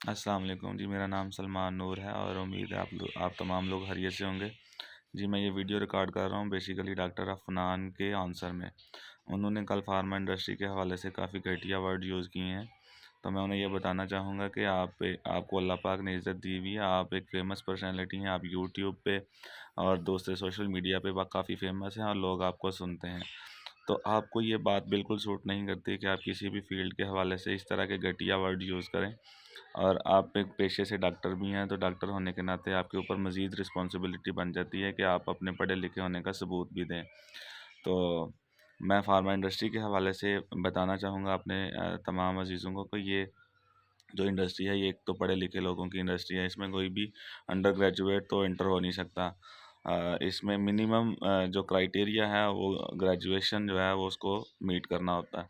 अस्सलाम वालेकुम जी। मेरा नाम सलमान नूर है और उम्मीद है आप तमाम लोग खैरियत से होंगे। जी, मैं ये वीडियो रिकॉर्ड कर रहा हूँ बेसिकली डॉक्टर अफनान के आंसर में। उन्होंने कल फार्मा इंडस्ट्री के हवाले से काफ़ी घटिया वर्ड यूज़ किए हैं। तो मैं उन्हें ये बताना चाहूँगा कि आपको अल्लाह पाक ने इज़्ज़त दी हुई है। आप एक फ़ेमस पर्सनैलिटी हैं। आप यूट्यूब पे और दूसरे सोशल मीडिया पे काफ़ी फ़ेमस हैं और लोग आपको सुनते हैं। तो आपको ये बात बिल्कुल सूट नहीं करती कि आप किसी भी फ़ील्ड के हवाले से इस तरह के घटिया वर्ड यूज़ करें। और आप एक पेशे से डॉक्टर भी हैं, तो डॉक्टर होने के नाते आपके ऊपर मज़ीद रिस्पॉन्सिबिलिटी बन जाती है कि आप अपने पढ़े लिखे होने का सबूत भी दें। तो मैं फार्मा इंडस्ट्री के हवाले से बताना चाहूँगा अपने तमाम अज़ीज़ों को कि ये जो इंडस्ट्री है, ये एक तो पढ़े लिखे लोगों की इंडस्ट्री है। इसमें कोई भी अंडर ग्रेजुएट तो एंटर हो नहीं सकता। इसमें मिनिमम जो क्राइटेरिया है वो ग्रेजुएशन जो है वो उसको मीट करना होता है।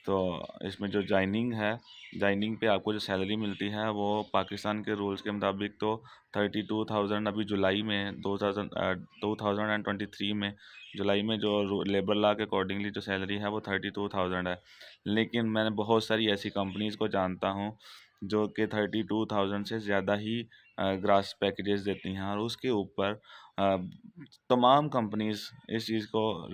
तो इसमें जो जॉइनिंग पे आपको जो सैलरी मिलती है वो पाकिस्तान के रूल्स के मुताबिक तो 32,000 अभी जुलाई में 2023 में जुलाई में जो लेबर लॉ के अकॉर्डिंगली जो सैलरी है वो 32,000 है। लेकिन मैंने बहुत सारी ऐसी कंपनीज़ को जानता हूँ जो कि 32,000 से ज़्यादा ही ग्रास पैकेजेस देती हैं और उसके ऊपर अ, तमाम कंपनीज़ इस चीज़ को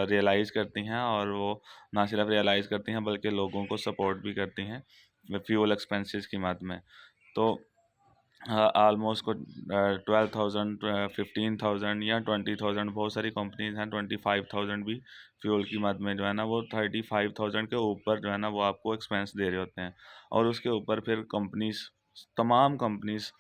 रियलाइज़ करती हैं और वो ना सिर्फ रियलाइज़ करती हैं बल्कि लोगों को सपोर्ट भी करती हैं फ्यूल एक्सपेंसेस की मद में। तो ऑलमोस्ट को 12,000 15,000 या 20,000 बहुत सारी कंपनीज हैं 25,000 भी फ्यूल की मद में जो है ना वो 35,000 के ऊपर जो है ना वो आपको एक्सपेंस दे रहे होते हैं। और उसके ऊपर फिर तमाम कंपनीज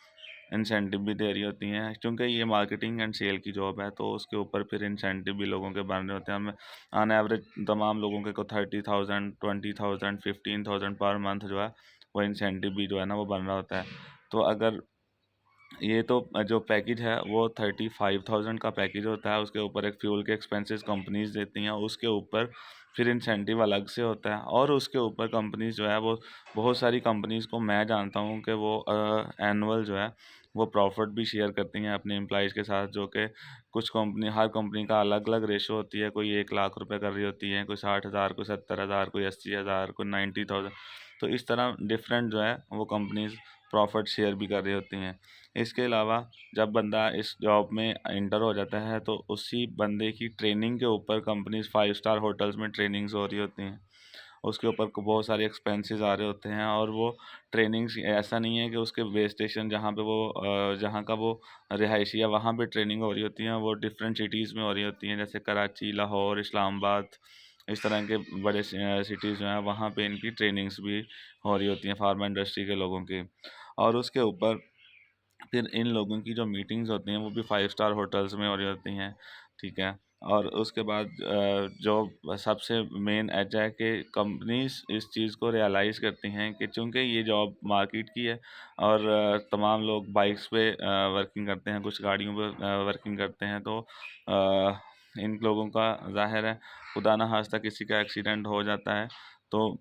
इंसेंटिव भी दे रही होती हैं क्योंकि ये मार्केटिंग एंड सेल की जॉब है। तो उसके ऊपर फिर इंसेंटिव भी लोगों के बन रहे होते हैं। हमें ऑन एवरेज तमाम लोगों के को 30,000 20,000 15,000 पर मंथ जो है वो इंसेंटिव भी जो है ना वो बन रहा होता है। तो अगर ये तो जो पैकेज है वो 35,000 का पैकेज होता है। उसके ऊपर एक फ्यूल के एक्सपेंसेस कंपनीज देती हैं। उसके ऊपर फिर इंसेंटिव अलग से होता है और उसके ऊपर कंपनीज जो है वो बहुत सारी कंपनीज को मैं जानता हूँ कि वो एनुअल जो है वो प्रॉफिट भी शेयर करती हैं अपने एम्प्लॉयज़ के साथ। जो कि हर कंपनी का अलग अलग रेशो होती है। कोई 1 लाख रुपए कर रही होती है, कोई 60,000, कोई 70,000, कोई 80,000, कोई 90,000। तो इस तरह डिफरेंट जो है वो कंपनीज प्रॉफिट शेयर भी कर रही होती हैं। इसके अलावा जब बंदा इस जॉब में एंटर हो जाता है तो उसी बंदे की ट्रेनिंग के ऊपर कंपनीज 5 स्टार होटल्स में ट्रेनिंग्स हो रही होती हैं। उसके ऊपर बहुत सारे एक्सपेंसेस आ रहे होते हैं और वो ट्रेनिंग्स ऐसा नहीं है कि उसके बेस स्टेशन जहाँ का वो रिहायशी है वहाँ पे ट्रेनिंग हो रही होती है। वो डिफरेंट सिटीज़ में हो रही होती हैं जैसे कराची, लाहौर, इस्लामाबाद, इस तरह के बड़े सिटीज़ जो हैं वहाँ पे इनकी ट्रेनिंग्स भी हो रही होती हैं फार्मा इंडस्ट्री के लोगों की। और उसके ऊपर फिर इन लोगों की जो मीटिंग्स होती हैं वो भी 5 स्टार होटल्स में हो रही होती हैं, ठीक है। और उसके बाद जो सबसे मेन एज है कि कंपनीज इस चीज़ को रियलाइज़ करती हैं कि चूँकि ये जॉब मार्केट की है और तमाम लोग बाइक्स पे वर्किंग करते हैं, कुछ गाड़ियों पे वर्किंग करते हैं। तो इन लोगों का ज़ाहिर है खुदा ना खास्ता किसी का एक्सीडेंट हो जाता है तो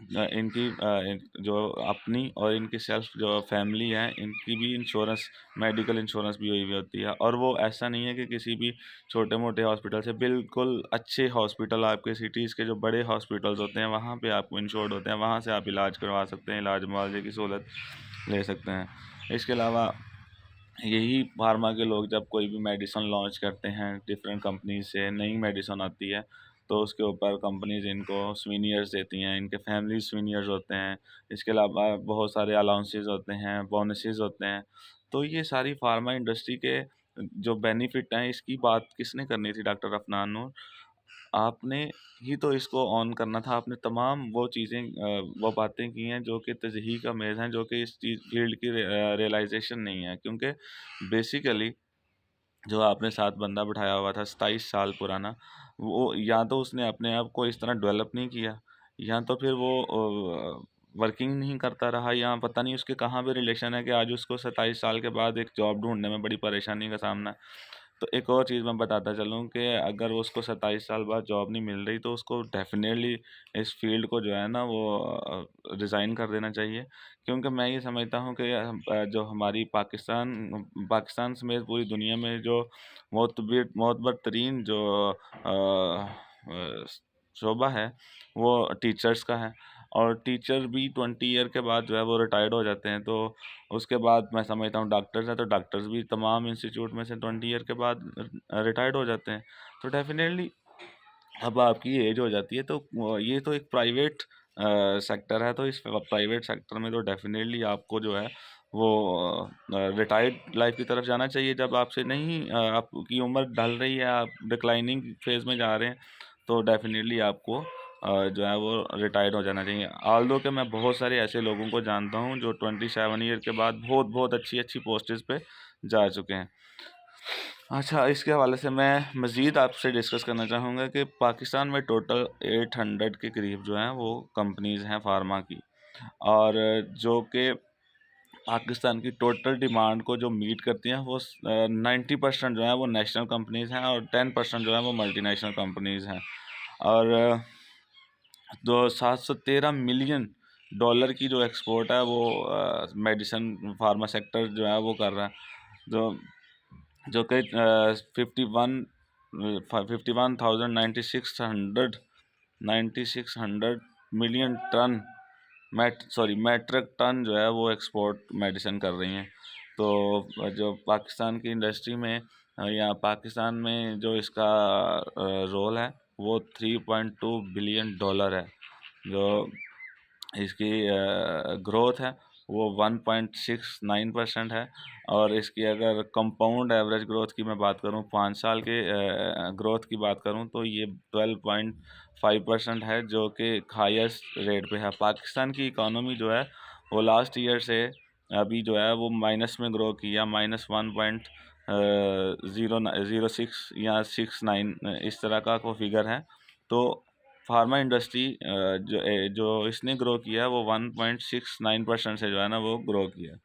जो अपनी और इनकी सेल्फ जो फैमिली है इनकी भी इंश्योरेंस, मेडिकल इंश्योरेंस भी हुई हुई होती है। और वो ऐसा नहीं है कि किसी भी छोटे मोटे हॉस्पिटल से, बिल्कुल अच्छे हॉस्पिटल आपके सिटीज़ के जो बड़े हॉस्पिटल्स होते हैं वहाँ पे आपको इंश्योर्ड होते हैं, वहाँ से आप इलाज करवा सकते हैं, इलाज मुआवजे की सहूलत ले सकते हैं। इसके अलावा यही फार्मा के लोग जब कोई भी मेडिसिन लॉन्च करते हैं डिफरेंट कंपनी से नई मेडिसिन आती है तो उसके ऊपर कंपनीज इनको स्वीनियर्स देती हैं, इनके फैमिली स्वीनियर्स होते हैं। इसके अलावा बहुत सारे अलाउंसेस होते हैं, बोनसेस होते हैं। तो ये सारी फार्मा इंडस्ट्री के जो बेनिफिट हैं इसकी बात किसने करनी थी? डॉक्टर अफनान नूर, आपने ही तो इसको ऑन करना था। आपने तमाम वो चीज़ें वो बातें की हैं जो कि तज़हीक आमेज़ हैं, जो कि इस चीज़ फील्ड की रियलाइज़ेशन नहीं है। क्योंकि बेसिकली जो आपने साथ बंदा बिठाया हुआ था 27 साल पुराना, वो या तो उसने अपने आप को इस तरह डेवलप नहीं किया या तो फिर वो वर्किंग नहीं करता रहा या पता नहीं उसके कहाँ पे रिलेशन है कि आज उसको 27 साल के बाद एक जॉब ढूँढने में बड़ी परेशानी का सामना है। तो एक और चीज़ मैं बताता चलूँ कि अगर उसको 27 साल बाद जॉब नहीं मिल रही तो उसको डेफ़िनेटली इस फ़ील्ड को जो है ना वो रिज़ाइन कर देना चाहिए। क्योंकि मैं ये समझता हूँ कि जो हमारी पाकिस्तान समेत पूरी दुनिया में जो मोतबर तरीन जो शोबा है वो टीचर्स का है। और टीचर भी 20 ईयर के बाद जो है वो रिटायर्ड हो जाते हैं। तो उसके बाद मैं समझता हूँ डॉक्टर्स हैं, तो डॉक्टर्स भी तमाम इंस्टीट्यूट में से 20 ईयर के बाद रिटायर्ड हो जाते हैं। तो डेफिनेटली अब आपकी एज हो जाती है, तो ये तो एक प्राइवेट सेक्टर है, तो इस प्राइवेट सेक्टर में तो डेफिनेटली आपको जो है वो रिटायर्ड लाइफ की तरफ जाना चाहिए। जब आपसे नहीं आपकी उम्र ढल रही है, आप डिक्लाइनिंग फेज में जा रहे हैं, तो डेफिनेटली आपको जो है वो रिटायर्ड हो जाना चाहिए। ऑल्दो कि मैं बहुत सारे ऐसे लोगों को जानता हूँ जो 27 ईयर के बाद बहुत बहुत अच्छी अच्छी पोस्टेज पे जा चुके हैं। अच्छा, इसके हवाले से मैं मज़ीद आपसे डिस्कस करना चाहूँगा कि पाकिस्तान में टोटल 800 के करीब जो हैं वो कंपनीज़ हैं फार्मा की, और जो कि पाकिस्तान की टोटल डिमांड को जो मीट करती हैं वो 90% जो है वो नेशनल कंपनीज़ हैं, और 10% जो है वो मल्टीनेशनल कंपनीज़ हैं। और जो 713 मिलियन डॉलर की जो एक्सपोर्ट है वो मेडिसन फार्मा सेक्टर जो है वो कर रहा है, जो कि 51,9600 मिलियन टन मैट्रिक टन जो है वो एक्सपोर्ट मेडिसिन कर रही हैं। तो जो पाकिस्तान की इंडस्ट्री में या पाकिस्तान में जो इसका रोल है वो 3.2 बिलियन डॉलर है। जो इसकी ग्रोथ है वो 1.69% है। और इसकी अगर कंपाउंड एवरेज ग्रोथ की मैं बात करूं, 5 साल के ग्रोथ की बात करूं, तो ये 12.5% है, जो कि हाईएस्ट रेट पे है। पाकिस्तान की इकोनॉमी जो है वो लास्ट ईयर से अभी जो है वो माइनस में ग्रो किया, -1.06 या 69 इस तरह का कोई फिगर है। तो फार्मा इंडस्ट्री जो इसने ग्रो किया है वो 1.69% से जो है ना वो ग्रो किया,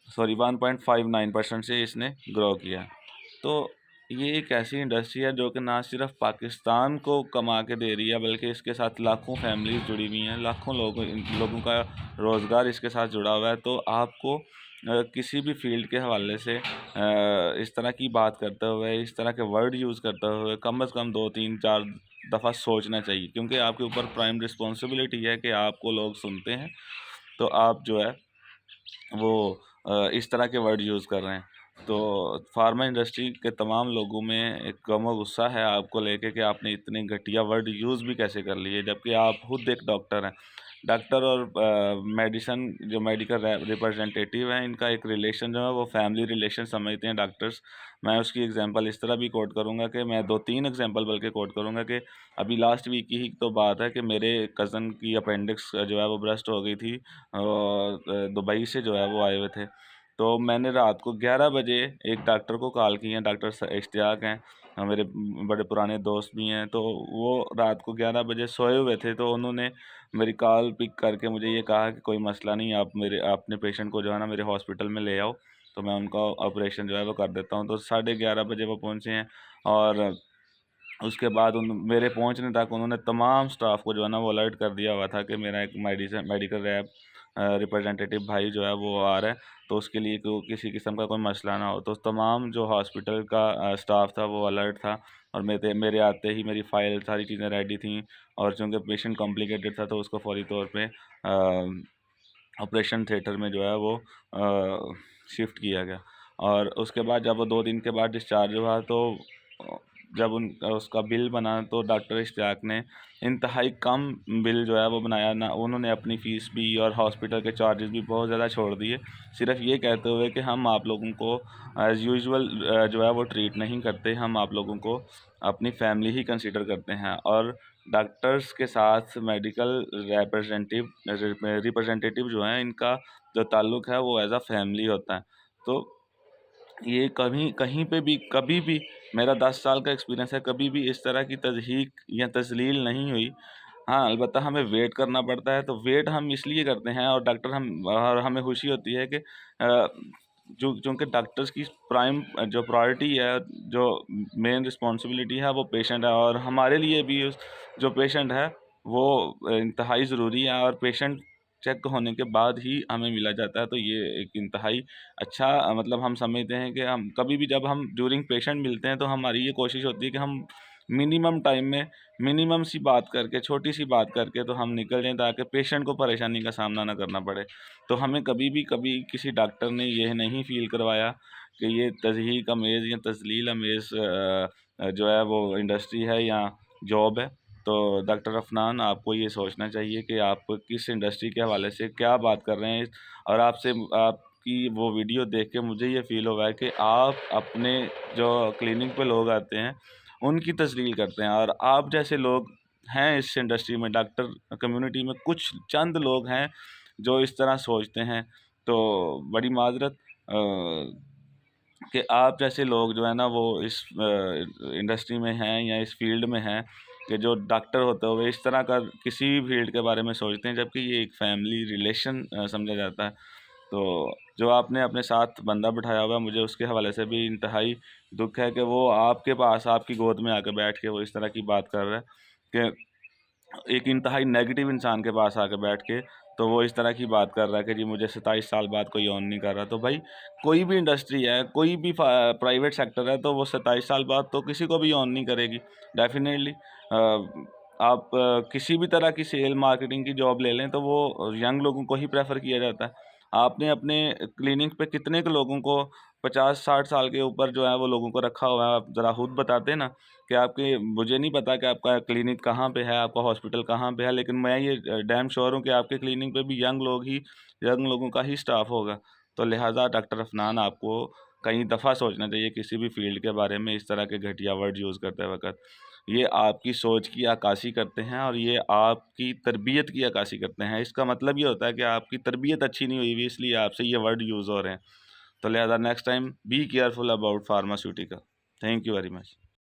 सॉरी 1.59% से इसने ग्रो किया। तो ये एक ऐसी इंडस्ट्री है जो कि ना सिर्फ पाकिस्तान को कमा के दे रही है, बल्कि इसके साथ लाखों फैमिलीज जुड़ी हुई हैं, लाखों लोगों का रोज़गार इसके साथ जुड़ा हुआ है। तो आपको किसी भी फील्ड के हवाले से इस तरह की बात करते हुए, इस तरह के वर्ड यूज़ करते हुए कम से कम 2 3 4 दफ़ा सोचना चाहिए, क्योंकि आपके ऊपर प्राइम रिस्पॉन्सिबिलिटी है कि आपको लोग सुनते हैं। तो आप जो है वो इस तरह के वर्ड यूज़ कर रहे हैं। तो फार्मा इंडस्ट्री के तमाम लोगों में एक गम और गुस्सा है आपको लेके कि आपने इतने घटिया वर्ड यूज़ भी कैसे कर लिए, जबकि आप खुद एक डॉक्टर हैं। डॉक्टर और मेडिसन जो मेडिकल रिप्रेजेंटेटिव हैं, इनका एक रिलेशन जो है वो फैमिली रिलेशन समझते हैं डॉक्टर्स। मैं उसकी एग्जांपल इस तरह भी कोट करूँगा कि मैं 2 3 एग्जांपल बल्कि कोट करूँगा कि अभी लास्ट वीक की ही तो बात है कि मेरे कज़न की अपेंडिक्स जो है वो बर्स्ट हो गई थी, और दुबई से जो है वो आए हुए थे। तो मैंने रात को 11 बजे एक डॉक्टर को कॉल की है, डॉक्टर इश्तियाक हैं, मेरे बड़े पुराने दोस्त भी हैं। तो वो रात को 11 बजे सोए हुए थे, तो उन्होंने मेरी कॉल पिक करके मुझे ये कहा कि कोई मसला नहीं, आप अपने पेशेंट को जो है ना मेरे हॉस्पिटल में ले आओ, तो मैं उनका ऑपरेशन जो है वो कर देता हूँ। तो 11:30 बजे वो पहुँचे हैं, और उसके बाद उन मेरे पहुंचने तक उन्होंने तमाम स्टाफ को जो है ना वो अलर्ट कर दिया हुआ था कि मेरा एक मेडिकल रैप रिप्रेजेंटेटिव भाई जो है वो आ रहा है, तो उसके लिए किसी किस्म का कोई मसला ना हो। तो तमाम जो हॉस्पिटल का स्टाफ था वो अलर्ट था, और मेरे आते ही मेरी फ़ाइल सारी चीज़ें रेडी थी, और चूँकि पेशेंट कॉम्प्लिकेटेड था तो उसको फौरी तौर पे ऑपरेशन थिएटर में जो है वो शिफ्ट किया गया। और उसके बाद जब वो 2 दिन के बाद डिस्चार्ज हुआ, तो अ, जब उनका उसका बिल बना, तो डॉक्टर इश्तियाक ने इंतहाई कम बिल जो है वो बनाया ना। उन्होंने अपनी फ़ीस भी और हॉस्पिटल के चार्जेस भी बहुत ज़्यादा छोड़ दिए, सिर्फ़ ये कहते हुए कि हम आप लोगों को एज़ यूजुअल जो है वो ट्रीट नहीं करते, हम आप लोगों को अपनी फैमिली ही कंसीडर करते हैं। और डॉक्टर्स के साथ मेडिकल रिप्रेजेंटेटिव जो हैं, इनका जो ताल्लुक़ है वो एज़ अ फैमिली होता है। तो ये कभी कहीं पे भी कभी भी मेरा 10 साल का एक्सपीरियंस है, कभी भी इस तरह की तज़हीक या तज़लील नहीं हुई। हाँ, अलबत्ता हमें वेट करना पड़ता है, तो वेट हम इसलिए करते हैं, और डॉक्टर हम और हमें खुशी होती है कि जो चूँकि डॉक्टर्स की प्राइम जो प्रायोरिटी है, जो मेन रिस्पॉन्सिबिलिटी है वो पेशेंट है, और हमारे लिए भी जो पेशेंट है वो इंतहाई ज़रूरी है, और पेशेंट चेक होने के बाद ही हमें मिला जाता है। तो ये एक इंतहाई अच्छा मतलब हम समझते हैं कि हम कभी भी जब हम ड्यूरिंग पेशेंट मिलते हैं, तो हमारी ये कोशिश होती है कि हम मिनिमम टाइम में मिनिमम सी बात करके, छोटी सी बात करके तो हम निकल जाएँ, ताकि पेशेंट को परेशानी का सामना ना करना पड़े। तो हमें कभी किसी डॉक्टर ने यह नहीं फ़ील करवाया कि ये तज़हीक अमेज़ या तज़लील अमेज़ जो है वो इंडस्ट्री है या जॉब है। तो डॉक्टर अफनान, आपको ये सोचना चाहिए कि आप किस इंडस्ट्री के हवाले से क्या बात कर रहे हैं। और आपकी वो वीडियो देख के मुझे ये फ़ील हुआ है कि आप अपने जो क्लिनिक पे लोग आते हैं उनकी तज़लील करते हैं, और आप जैसे लोग हैं इस इंडस्ट्री में, डॉक्टर कम्युनिटी में कुछ चंद लोग हैं जो इस तरह सोचते हैं। तो बड़ी माज़रत कि आप जैसे लोग जो है ना वो इस इंडस्ट्री में हैं या इस फील्ड में हैं, कि जो डॉक्टर होते हुए इस तरह का किसी भी फील्ड के बारे में सोचते हैं, जबकि ये एक फैमिली रिलेशन समझा जाता है। तो जो आपने अपने साथ बंदा बिठाया हुआ है, मुझे उसके हवाले से भी इंतहाई दुख है कि वो आपके पास आपकी गोद में आके बैठ के वो इस तरह की बात कर रहा है कि एक इंतहाई नेगेटिव इंसान के पास आके बैठ के तो वो इस तरह की बात कर रहा है कि जी मुझे 27 साल बाद कोई ऑन नहीं कर रहा। तो भाई, कोई भी इंडस्ट्री है, कोई भी प्राइवेट सेक्टर है, तो वो 27 साल बाद तो किसी को भी ऑन नहीं करेगी डेफिनेटली। आप किसी भी तरह की सेल मार्केटिंग की जॉब ले लें तो वो यंग लोगों को ही प्रेफर किया जाता है। आपने अपने क्लिनिक पे कितने के लोगों को 50-60 साल के ऊपर जो है वो लोगों को रखा हुआ है, आप ज़रा खुद बताते ना कि आपके, मुझे नहीं पता कि आपका क्लिनिक कहाँ पे है, आपका हॉस्पिटल कहाँ पे है, लेकिन मैं ये डैम श्योर हूँ कि आपके क्लिनिक पे भी यंग लोगों का ही स्टाफ होगा। तो लिहाजा डॉक्टर अफनान, आपको कई दफ़ा सोचना चाहिए किसी भी फील्ड के बारे में इस तरह के घटिया वर्ड यूज़ करते वक़्त। ये आपकी सोच की अक्कासी करते हैं और ये आपकी तरबियत की अक्कासी करते हैं। इसका मतलब ये होता है कि आपकी तरबियत अच्छी नहीं हुई हुई, इसलिए आपसे ये वर्ड यूज़ हो रहे हैं। तो लिहाजा next time be careful about pharmaceutical. Thank you very much.